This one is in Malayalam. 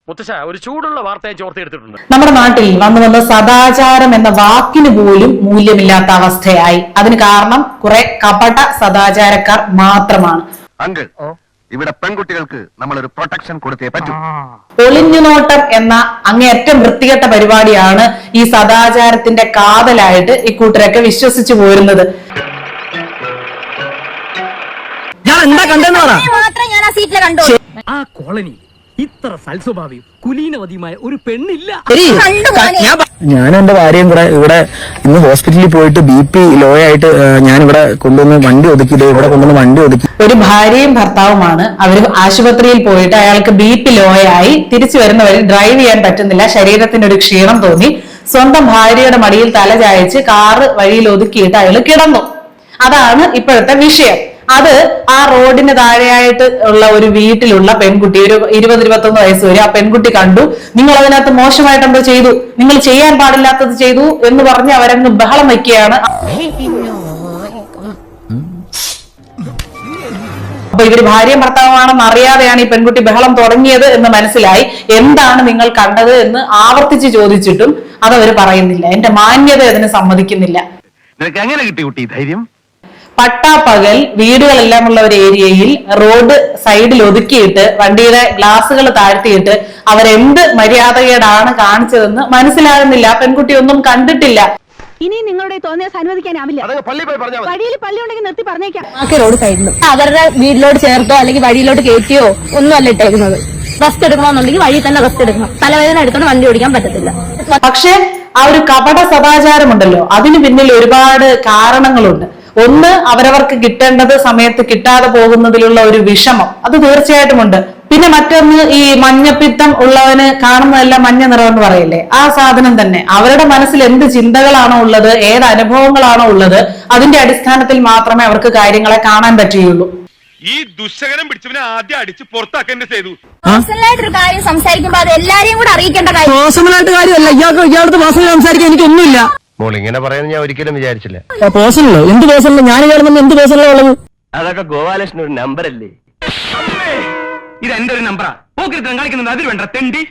മുത്തശ്ശ ഒരു ചൂടുള്ള വാർത്തയെ ചോർത്തെടുത്തിട്ടുണ്ട്. നമ്മുടെ നാട്ടിൽ വന്ന് സദാചാരം എന്ന വാക്കിന് പോലും മൂല്യമില്ലാത്ത അവസ്ഥയായി. അതിന് കാരണം കുറെ കപട സദാചാരക്കാർ മാത്രമാണ്. അങ്കിൾ, ഇവിടെ പെൺകുട്ടികൾക്ക് നമ്മളൊരു പ്രൊട്ടക്ഷൻ കൊടുത്തേ പറ്റൂ. ഒളിഞ്ഞുനോട്ടം എന്ന അങ്ങേയറ്റം വൃത്തികെട്ട പരിപാടിയാണ് ഈ സദാചാരത്തിന്റെ കാതലായിട്ട് ഇക്കൂട്ടരൊക്കെ വിശ്വസിച്ചു പോരുന്നത്. ആ കോളനി ഇത്ര സൽസ്വഭാവിയും കുലീനവതിയുമായ ഒരു പെണ്ണില്ല. ഞാൻ എന്റെ ഭാര്യയും കൂടെ ഇവിടെ ഇന്ന് ഹോസ്പിറ്റലിൽ പോയിട്ട് BP ലോ ആയിട്ട് ഞാൻ ഇവിടെ കൊണ്ടുവന്ന് വണ്ടി ഒതുക്കിയത് ഇവിടെ കൊണ്ടുവന്ന് വണ്ടി ഒതുക്കി. ഒരു ഭാര്യയും ഭർത്താവുമാണ്. അവര് ആശുപത്രിയിൽ പോയിട്ട് അയാൾക്ക് BP ലോ ആയി തിരിച്ചു വരുന്നവരിൽ ഡ്രൈവ് ചെയ്യാൻ പറ്റുന്നില്ല, ശരീരത്തിന് ഒരു ക്ഷീണം തോന്നി. സ്വന്തം ഭാര്യയുടെ മടിയിൽ തല ചായച്ച് കാറ് വഴിയിൽ ഒതുക്കിയിട്ട് അയാൾ കിടന്നു. അതാണ് ഇപ്പോഴത്തെ വിഷയം. അത് ആ റോഡിന് താഴെയായിട്ട് ഉള്ള ഒരു വീട്ടിലുള്ള പെൺകുട്ടി, ഒരു 20-21 വയസ്സ് വരെ ആ പെൺകുട്ടി കണ്ടു. നിങ്ങൾ അതിനകത്ത് മോശമായിട്ട് എന്തോ ചെയ്തു, നിങ്ങൾ ചെയ്യാൻ പാടില്ലാത്തത് ചെയ്തു എന്ന് പറഞ്ഞ് അവരങ്ങ് ബഹളം വയ്ക്കുകയാണ്. അപ്പൊ ഇവര് ഭാര്യയും ഭർത്താവുമാണെന്ന് അറിയാതെയാണ് ഈ പെൺകുട്ടി ബഹളം തുടങ്ങിയത് എന്ന് മനസ്സിലായി. എന്താണ് നിങ്ങൾ കണ്ടത് എന്ന് ആവർത്തിച്ച് ചോദിച്ചിട്ടും അതവര് പറയുന്നില്ല. എന്റെ മാന്യത അതിന് സമ്മതിക്കുന്നില്ല. എങ്ങനെ കിട്ടി കുട്ടി ധൈര്യം? പട്ടാപ്പകൽ വീടുകളെല്ലാം ഉള്ള ഒരു ഏരിയയിൽ റോഡ് സൈഡിൽ ഒതുക്കിയിട്ട് വണ്ടിയുടെ ഗ്ലാസുകൾ താഴ്ത്തിയിട്ട് അവരെന്ത് മര്യാദകേടാണ് കാണിച്ചതെന്ന് മനസ്സിലാകുന്നില്ല. പെൺകുട്ടി ഒന്നും കണ്ടിട്ടില്ല. ഇനി നിങ്ങളുടെ തോന്നിയാൽ അനുവദിക്കാനാവില്ല. വഴിയിൽ പള്ളി ഉണ്ടെങ്കിൽ നിർത്തി പറഞ്ഞേക്കാം. റോഡ് സൈഡിലും അവരുടെ വീട്ടിലോട്ട് ചേർത്തോ അല്ലെങ്കിൽ വഴിയിലോട്ട് കയറ്റിയോ ഒന്നും അല്ല ഇട്ടേക്കുന്നത്. റെസ്റ്റ് എടുക്കണമെന്നുണ്ടെങ്കിൽ വഴി തന്നെ റെസ്റ്റ് എടുക്കണം. തലവേദന എടുത്തോണ്ട് വണ്ടി ഓടിക്കാൻ പറ്റത്തില്ല. പക്ഷെ ആ ഒരു കപട സദാചാരമുണ്ടല്ലോ, അതിന് പിന്നിൽ ഒരുപാട് കാരണങ്ങളുണ്ട്. ഒന്ന്, അവരവർക്ക് കിട്ടേണ്ടത് സമയത്ത് കിട്ടാതെ പോകുന്നതിലുള്ള ഒരു വിഷമം, അത് തീർച്ചയായിട്ടും ഉണ്ട്. പിന്നെ മറ്റൊന്ന്, ഈ മഞ്ഞപ്പിത്തം ഉള്ളവന് കാണുന്നതെല്ലാം മഞ്ഞ നിറം എന്ന് പറയില്ലേ, ആ സാധനം തന്നെ. അവരുടെ മനസ്സിൽ എന്ത് ചിന്തകളാണോ ഉള്ളത്, ഏത് അനുഭവങ്ങളാണോ ഉള്ളത്, അതിന്റെ അടിസ്ഥാനത്തിൽ മാത്രമേ അവർക്ക് കാര്യങ്ങളെ കാണാൻ പറ്റുകയുള്ളൂ. ഈ ദുശകരം പിടിച്ചവനെ ആദ്യം അടിച്ച് പുറത്താക്കേണ്ട ചെയ്തു. പേഴ്സണലായിട്ടൊരു കാര്യം സംസാരിക്കുമ്പോ അത് എല്ലാരെയും കൂടെ അറിയിക്കേണ്ട കാര്യം. പേഴ്സണലായിട്ട് കാര്യമല്ല, ഇയാൾക്ക് പേഴ്സണൽ സംസാരിക്കാൻ എനിക്കൊന്നുമില്ല. മോൾ ഇങ്ങനെ പറയുന്നത് ഞാൻ ഒരിക്കലും വിചാരിച്ചില്ല. പേഴ്സണലോ? എന്ത് പേഴ്സണൽ? ഞാൻ കേൾക്കുന്ന എന്ത് പേഴ്സണലോ ഉള്ളത്? അതൊക്കെ ഗോപാലകൃഷ്ണൻ ഒരു നമ്പർ അല്ലേ? ഇത് എന്റെ ഒരു നമ്പറാ. പോക്കിരുത്തം കളിക്കുന്നത് അതിൽ വേണ്ട തെണ്ടി.